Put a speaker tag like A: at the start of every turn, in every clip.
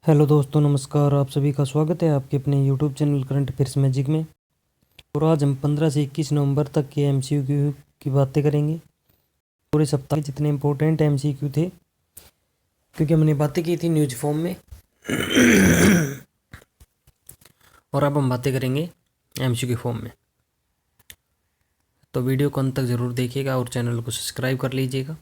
A: Hello दोस्तों, नमस्कार। आप सभी का स्वागत है आपके अपने YouTube channel current affairs magic में। और आज हम 15 से 21 नवंबर तक के एमसीक्यू की बातें करेंगे। पूरे सप्ताह के जितने इंपॉर्टेंट एमसीक्यू थे, क्योंकि हमने बातें की थी न्यूज फॉर्म में। और अब हम बातें करेंगे एमसीक्यू फॉर्म में। तो वीडियो को अंत तक ज़रूर देखिएगा और चैनल को सब्सक्राइब कर लीजिएगा।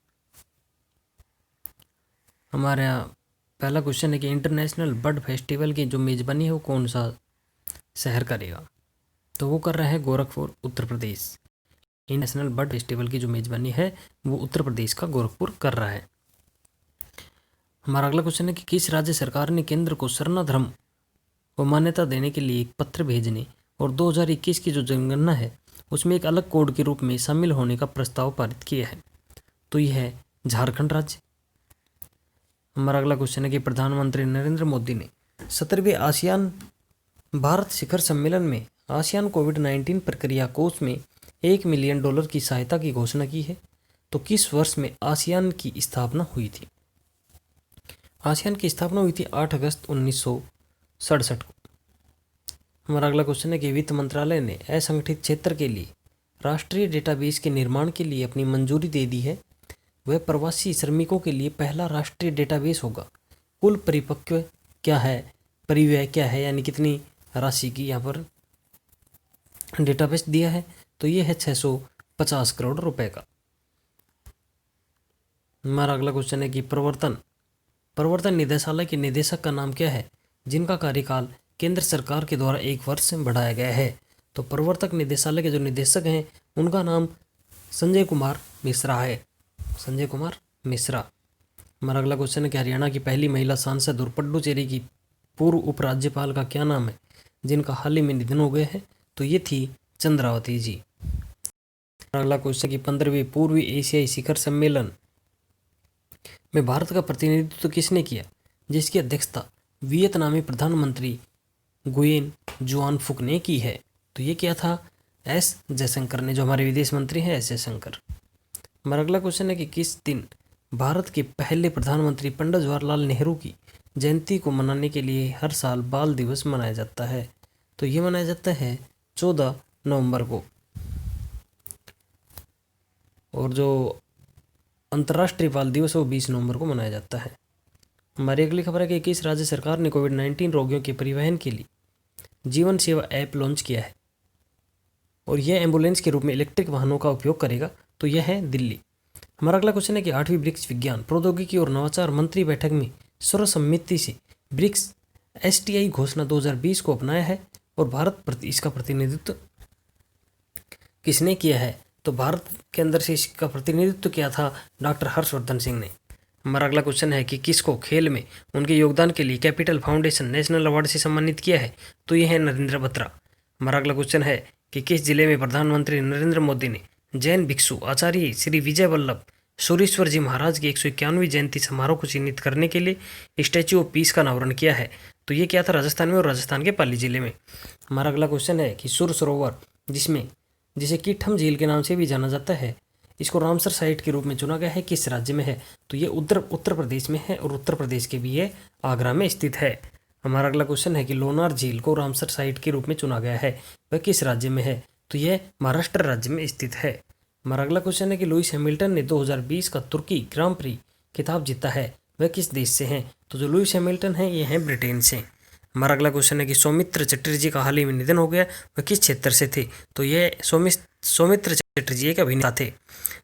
A: हमारे यहाँ पहला क्वेश्चन है कि इंटरनेशनल बर्ड फेस्टिवल की जो मेज़बानी है वो कौन सा शहर करेगा? तो वो कर रहा है Gorakhpur, Uttar Pradesh. National bird festival की जो मेज़बानी है वो उत्तर प्रदेश का गोरखपुर कर रहा है। हमारा अगला क्वेश्चन है कि किस राज्य सरकार ने केंद्र को सरना धर्म को मान्यता देने के लिए एक पत्र भेजने और 2021 की जो जनगणना है उसमें एक अलग कोड के रूप में शामिल होने का प्रस्ताव पारित किया है? तो यह है झारखंड राज्य। हमारा अगला क्वेश्चन है कि प्रधानमंत्री नरेंद्र मोदी ने 17वें आसियान भारत शिखर सम्मेलन में आसियान कोविड-19 प्रक्रिया कोष में $1 मिलियन की सहायता की घोषणा की है। तो किस वर्ष में आसियान की स्थापना हुई थी? आसियान की स्थापना हुई थी 8 अगस्त 1967 को। हमारा अगला क्वेश्चन है कि वित्त मंत्रालय ने असंगठित क्षेत्र के लिए राष्ट्रीय डेटाबेस के निर्माण के लिए अपनी मंजूरी दे दी है। वह प्रवासी श्रमिकों के लिए पहला राष्ट्रीय डेटाबेस होगा। कुल परिपक्व क्या है, परिव्यय क्या है, यानी कितनी राशि की यहाँ पर डेटाबेस दिया है? तो ये है 650 करोड़ रुपए का। हमारा अगला क्वेश्चन है कि प्रवर्तन निदेशालय के निदेशक का नाम क्या है जिनका कार्यकाल केंद्र सरकार के द्वारा 1 वर्ष से बढ़ाया गया है? तो प्रवर्तक निदेशालय के जो निदेशक हैं उनका नाम संजय कुमार मिश्रा है। संजय कुमार मिश्रा। हमारा अगला क्वेश्चन है कि हरियाणा की पहली महिला सांसद और पुडुचेरी की पूर्व उपराज्यपाल का क्या नाम है जिनका हाल ही में निधन हो गया है? तो ये थी चंद्रावती जी। अगला क्वेश्चन कि 15वें पूर्वी एशियाई शिखर सम्मेलन में भारत का प्रतिनिधित्व किसने किया जिसकी अध्यक्षता वियतनामी प्रधानमंत्री गुयेन जुआन फुक ने की है? तो ये क्या था? एस जयशंकर ने, जो हमारे विदेश मंत्री हैं एस जयशंकर। हमारा अगला क्वेश्चन है कि किस दिन भारत के पहले प्रधानमंत्री पंडित जवाहरलाल नेहरू की जयंती को मनाने के लिए हर साल बाल दिवस मनाया जाता है? तो ये मनाया जाता है 14 नवंबर को। और जो अंतर्राष्ट्रीय बाल दिवस है वो 20 नवंबर को मनाया जाता है। हमारी अगली खबर है कि किस राज्य सरकार ने कोविड-19 रोगियों के परिवहन के लिए जीवन सेवा ऐप लॉन्च किया है और यह एम्बुलेंस के रूप में इलेक्ट्रिक वाहनों का उपयोग करेगा? तो यह है दिल्ली। हमारा अगला क्वेश्चन है कि 8वीं ब्रिक्स विज्ञान प्रौद्योगिकी और नवाचार मंत्री बैठक में सर्वसम्मति से ब्रिक्स एसटीआई घोषणा 2020 को अपनाया है और भारत इसका प्रतिनिधित्व किसने किया है? तो भारत के अंदर से इसका प्रतिनिधित्व किया था डॉक्टर हर्षवर्धन सिंह ने। हमारा अगला क्वेश्चन है कि किसको खेल में उनके योगदान के लिए कैपिटल फाउंडेशन नेशनल अवार्ड से सम्मानित किया है? तो यह है नरेंद्र बत्रा। हमारा अगला क्वेश्चन है कि किस जिले में प्रधानमंत्री नरेंद्र मोदी ने जैन भिक्षु आचार्य श्री विजय वल्लभ सूरीश्वर जी महाराज की 151वीं जयंती समारोह को चिन्हित करने के लिए स्टैच्यू ऑफ पीस का अनावरण किया है? तो ये क्या था? राजस्थान में और राजस्थान के पाली जिले में। हमारा अगला क्वेश्चन है कि सुर सरोवर जिसे कीठम झील के नाम से भी जाना जाता है, इसको रामसर साइट के रूप में चुना गया है, किस राज्य में है? तो ये उत्तर प्रदेश में है और उत्तर प्रदेश के भी ये आगरा में स्थित है। हमारा अगला क्वेश्चन है कि लोनार झील को रामसर साइट के रूप में चुना गया है, वह किस राज्य में है? तो यह महाराष्ट्र राज्य में स्थित है। हमारा अगला क्वेश्चन है कि लुईस हैमिल्टन ने 2020 का तुर्की ग्रां प्री खिताब जीता है, वह किस देश से हैं? तो जो लुईस हैमिल्टन है ये हैं ब्रिटेन से। हमारा अगला क्वेश्चन है कि सौमित्र चटर्जी का हाल ही में निधन हो गया, वह किस क्षेत्र से थे? तो ये सौमित्र चटर्जी एक अभिनेता थे।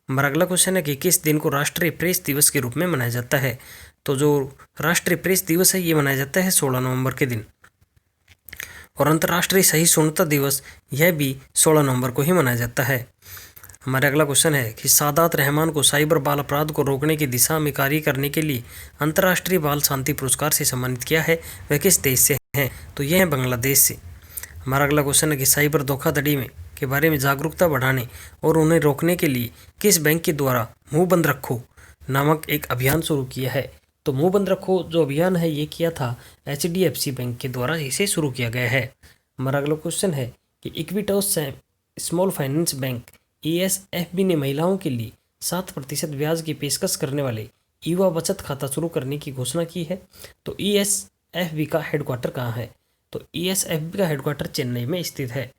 A: हमारा अगला क्वेश्चन है कि किस दिन को राष्ट्रीय प्रेस दिवस के रूप में मनाया जाता है? तो जो राष्ट्रीय प्रेस दिवस है ये मनाया जाता है 16 नवंबर के दिन। और अंतर्राष्ट्रीय सहिष्णुता दिवस यह भी 16 नवंबर को ही मनाया जाता है। हमारा अगला क्वेश्चन है कि सादात रहमान को साइबर बाल अपराध को रोकने की दिशा में कार्य करने के लिए अंतर्राष्ट्रीय बाल शांति पुरस्कार से सम्मानित किया है, वह किस देश से हैं? तो यह है बांग्लादेश से। हमारा अगला क्वेश्चन है कि साइबर धोखाधड़ी के बारे में जागरूकता बढ़ाने और उन्हें रोकने के लिए किस बैंक के द्वारा मुंह बंद रखो नामक एक अभियान शुरू किया है? तो मुंह बंद रखो जो अभियान है ये किया था HDFC बैंक के द्वारा इसे शुरू किया गया है। हमारा अगला क्वेश्चन है कि Equitas small finance bank ESFB ने महिलाओं के लिए 7% ब्याज की पेशकश करने वाले युवा बचत खाता शुरू करने की घोषणा की है। तो ESFB का हेडक्वार्टर कहाँ है? तो ESFB का हेडक्वार्टर चेन्नई में स्थित है।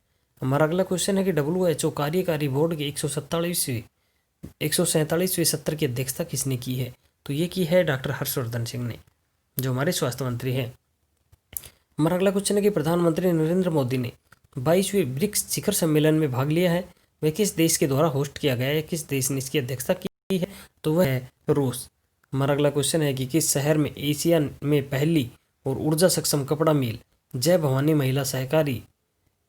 A: हमारा अगला क्वेश्चन है कि WHO कार्यकारी बोर्ड के 147वें सत्र की अध्यक्षता किसने की है? तो ये की है डॉक्टर हर्षवर्धन सिंह ने, जो हमारे स्वास्थ्य मंत्री हैं। हमारा अगला क्वेश्चन है कि प्रधानमंत्री नरेंद्र मोदी ने 22वें ब्रिक्स शिखर सम्मेलन में भाग लिया है, वह किस देश के द्वारा होस्ट किया गया है, किस देश ने इसकी अध्यक्षता की है? तो वह है रूस। हमारा अगला क्वेश्चन है कि किस शहर में एशिया में पहली और ऊर्जा सक्षम कपड़ा मिल जय भवानी महिला सहकारी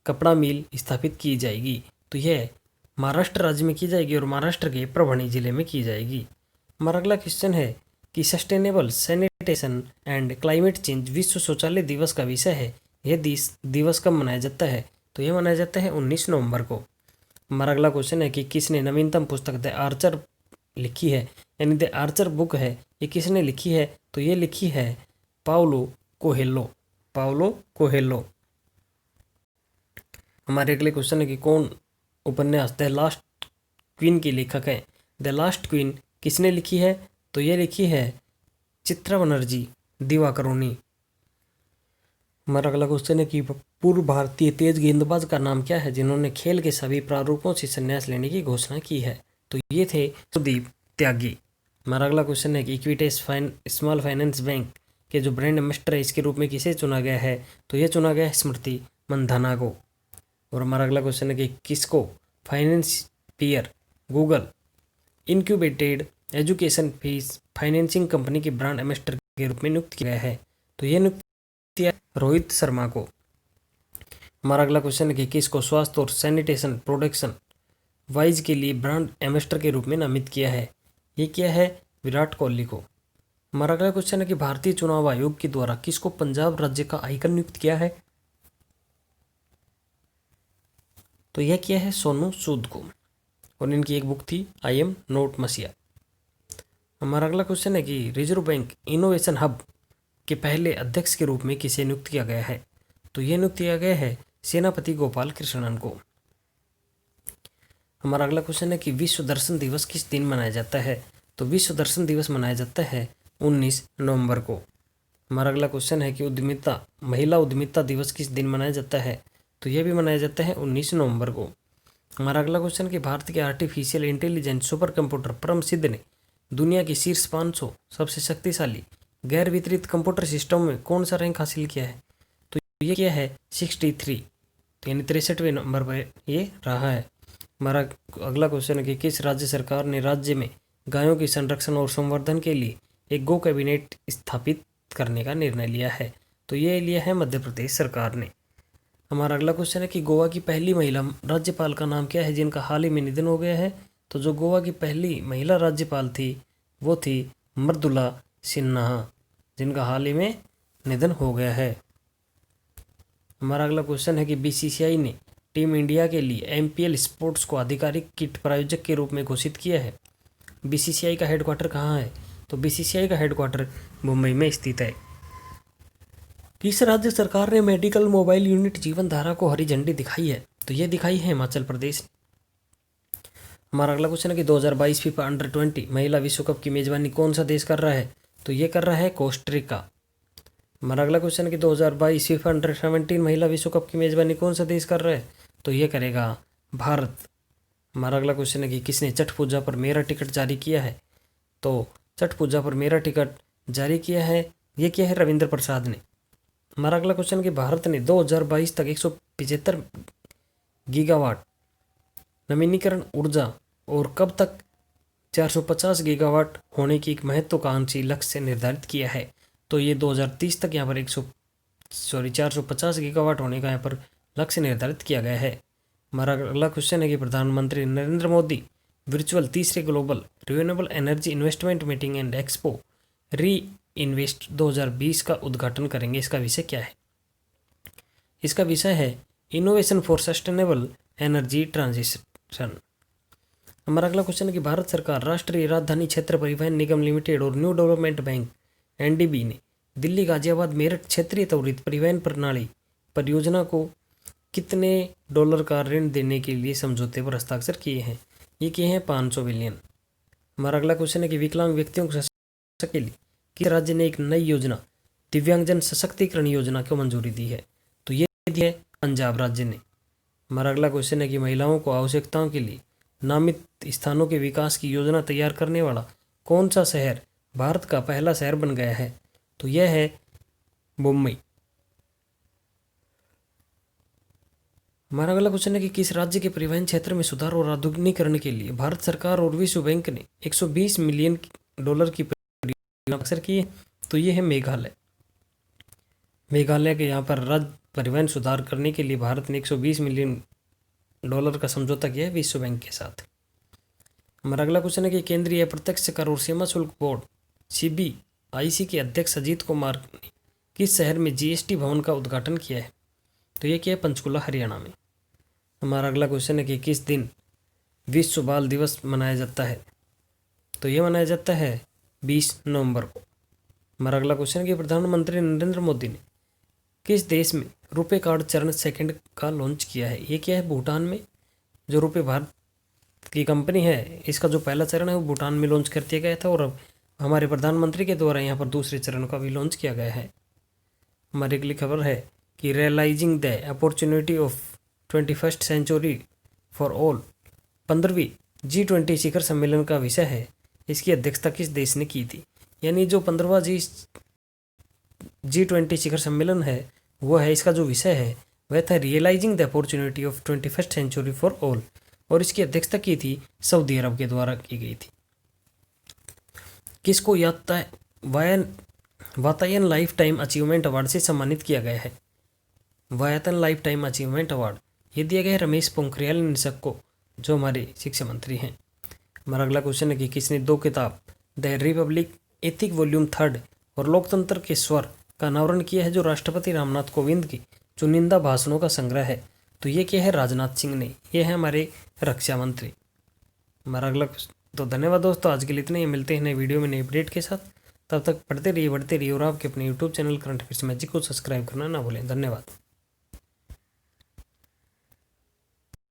A: कपड़ा मिल स्थापित की जाएगी? तो यह महाराष्ट्र राज्य में की जाएगी और महाराष्ट्र के परभणी जिले में की जाएगी। हमारा अगला क्वेश्चन है कि sustainable sanitation and climate change विश्व शौचालय दिवस का विषय है। यह दिवस कब मनाया जाता है? तो यह मनाया जाता है 19 नवंबर को। हमारा अगला क्वेश्चन है कि किसने नवीनतम पुस्तक द आर्चर लिखी है, यानी द आर्चर बुक है, ये किसने लिखी है? तो ये लिखी है पाउलो कोहेलो। हमारे अगले क्वेश्चन है कि कौन उपन्यास द लास्ट क्वीन की लेखक है? द लास्ट क्वीन किसने लिखी है? तो ये लिखी है चित्रा बनर्जी दिवाकरुणी। हमारा अगला क्वेश्चन है कि पूर्व भारतीय तेज गेंदबाज का नाम क्या है जिन्होंने खेल के सभी प्रारूपों से संन्यास लेने की घोषणा की है? तो ये थे सुदीप त्यागी। हमारा अगला क्वेश्चन है कि इक्विटेस स्मॉल फाइनेंस बैंक के जो ब्रांड एम्बेसडर है इसके रूप में किसे चुना गया है? तो ये चुना गया है स्मृति मंधाना को। और हमारा अगला क्वेश्चन है कि किसको finance peer Google incubated education fees financing company के ब्रांड एम्बेसडर के रूप में नियुक्त किया गया है? तो ये नियुक्त किया रोहित शर्मा को। हमारा अगला क्वेश्चन है कि किसको स्वास्थ्य और सैनिटेशन प्रोडक्शन वाइज के लिए ब्रांड एम्बेसडर के रूप में नामित किया है? ये किया है विराट कोहली को। हमारा अगला क्वेश्चन है कि भारतीय चुनाव आयोग के द्वारा किसको पंजाब राज्य का आइकन नियुक्त किया है? तो यह किया है सोनू सूद को, और इनकी एक बुक थी आई एम नोट मसीहा। हमारा अगला क्वेश्चन है कि रिजर्व बैंक इनोवेशन हब के पहले अध्यक्ष के रूप में किसे नियुक्त किया गया है? तो ये नियुक्त किया गया है सेनापति गोपाल कृष्णन को। हमारा अगला क्वेश्चन है कि विश्व दर्शन दिवस किस दिन मनाया जाता है? तो विश्व दर्शन दिवस मनाया जाता है 19 नवंबर को। हमारा अगला क्वेश्चन है कि महिला उद्यमिता दिवस किस दिन मनाया जाता है? तो यह भी मनाया जाता है 19 नवंबर को। हमारा अगला क्वेश्चन कि भारत के आर्टिफिशियल इंटेलिजेंस सुपर कंप्यूटर परम सिद्ध ने दुनिया की शीर्ष 500 सबसे शक्तिशाली गैर वितरित कंप्यूटर सिस्टम में कौन सा रैंक हासिल किया है? तो ये किया है 63, तो यानी 63वें नंबर पर ये रहा है। हमारा अगला क्वेश्चन है कि किस राज्य सरकार ने राज्य में गायों के संरक्षण और संवर्धन के लिए एक गो कैबिनेट स्थापित करने का निर्णय लिया है? तो ये लिया है मध्य प्रदेश सरकार ने। हमारा अगला क्वेश्चन है कि गोवा की पहली महिला राज्यपाल का नाम क्या है जिनका हाल ही में निधन हो गया है? तो जो गोवा की पहली महिला राज्यपाल थी वो थी मृदुला सिन्हा, जिनका हाल ही में निधन हो गया है। हमारा अगला क्वेश्चन है कि बीसीसीआई ने टीम इंडिया के लिए MPL स्पोर्ट्स को आधिकारिक किट प्रायोजक के रूप में घोषित किया है। बीसीसीआई का हेडक्वार्टर कहाँ है? तो बीसीसीआई का हेडक्वार्टर मुंबई में स्थित है। किस राज्य सरकार ने मेडिकल मोबाइल यूनिट जीवन धारा को हरी झंडी दिखाई है? तो ये दिखाई है हिमाचल प्रदेश। हमारा अगला क्वेश्चन है कि 2022 फीफा अंडर-20 महिला विश्व कप की मेजबानी कौन सा देश कर रहा है? तो ये कर रहा है कोस्टारिका। हमारा अगला क्वेश्चन है कि 2022 फीफा अंडर-17 महिला विश्व कप की मेजबानी कौन सा देश कर रहा है? तो ये करेगा भारत। हमारा अगला क्वेश्चन है कि किसने छठ पूजा पर मेरा टिकट जारी किया है? तो छठ पूजा पर मेरा टिकट जारी किया है, ये किया है रविंद्र प्रसाद ने। हमारा अगला क्वेश्चन है कि भारत ने 2022 तक 175 गीगावाट नवीनीकरण ऊर्जा और कब तक 450 गीगावाट होने की एक महत्वाकांक्षी लक्ष्य निर्धारित किया है? तो ये 2030 तक यहाँ पर 450 गीगावाट होने का यहाँ पर लक्ष्य निर्धारित किया गया है। हमारा अगला क्वेश्चन है कि प्रधानमंत्री नरेंद्र मोदी वर्चुअल तीसरे global renewable energy investment meeting and expo री इन्वेस्ट 2020 का उद्घाटन करेंगे। इसका विषय क्या है? इसका विषय है innovation for sustainable energy transition. हमारा अगला क्वेश्चन है कि भारत सरकार राष्ट्रीय राजधानी क्षेत्र परिवहन निगम लिमिटेड और न्यू डेवलपमेंट बैंक NDB ने दिल्ली गाजियाबाद मेरठ क्षेत्रीय त्वरित परिवहन प्रणाली परियोजना को कितने डॉलर का ऋण देने के लिए समझौते पर हस्ताक्षर किए हैं? ये किए हैं 500 बिलियन। हमारा अगला क्वेश्चन है कि विकलांग व्यक्तियों के लिए किस राज्य ने एक नई योजना दिव्यांगजन सशक्तिकरण योजना को मंजूरी दी है? तो ये दी है पंजाब राज्य ने। हमारा अगला क्वेश्चन है कि महिलाओं को आवश्यकताओं के लिए नामित स्थानों के विकास की योजना तैयार करने वाला कौन सा शहर भारत का पहला शहर बन गया है? तो यह है मुंबई। हमारा अगला क्वेश्चन है कि किस राज्य के परिवहन क्षेत्र में सुधार और आधुनिकीकरण के लिए भारत सरकार और विश्व बैंक ने $120 मिलियन की परियोजना अक्सर की है? तो ये है मेघालय। मेघालय के यहाँ पर राज्य परिवहन सुधार करने के लिए भारत ने $120 मिलियन का समझौता किया है विश्व बैंक के साथ। हमारा अगला क्वेश्चन है कि केंद्रीय अप्रत्यक्ष कर और सीमा शुल्क बोर्ड CBIC के अध्यक्ष अजीत कुमार ने किस शहर में GST भवन का उद्घाटन किया है? तो ये किया है पंचकुला हरियाणा में। हमारा अगला क्वेश्चन है कि किस दिन विश्व बाल दिवस मनाया जाता है? तो ये मनाया जाता है 20 नवंबर को। हमारा अगला क्वेश्चन है कि प्रधानमंत्री नरेंद्र मोदी ने किस देश में रुपे कार्ड चरण सेकंड का लॉन्च किया है? ये क्या है भूटान में। जो रुपे भारत की कंपनी है, इसका जो पहला चरण है वो भूटान में लॉन्च कर दिया गया था और अब हमारे प्रधानमंत्री के द्वारा यहाँ पर दूसरे चरण का भी लॉन्च किया गया है। हमारी अगली खबर है कि realising the opportunity of 21st century for all 15वीं G20 शिखर सम्मेलन का विषय है। इसकी अध्यक्षता किस देश ने की थी? यानी जो 15वां G20 शिखर सम्मेलन है वो है, इसका जो विषय है वह था realising the opportunity of 21st century for all और इसकी अध्यक्षता की थी सऊदी अरब के द्वारा की गई थी। किसको Vatayan life time achievement award से सम्मानित किया गया है? Vatayan life time achievement award ये दिया गया है रमेश पोखरियाल निशंक को, जो हमारे शिक्षा मंत्री हैं। हमारा अगला क्वेश्चन है कि किसने 2 किताब द रिपब्लिक एथिक वॉल्यूम 3 और लोकतंत्र के स्वर का अनावरण किया है, जो राष्ट्रपति रामनाथ कोविंद की चुनिंदा भाषणों का संग्रह है? तो ये क्या है राजनाथ सिंह ने, ये है हमारे रक्षा मंत्री। हमारा अगला तो धन्यवाद दोस्तों, आज के लिए इतने ही। मिलते हैं नए वीडियो में नए अपडेट के साथ। तब तक पढ़ते रहिए, बढ़ते रहिए और आपके अपने YouTube channel current affairs magic को सब्सक्राइब करना ना भूलें। धन्यवाद।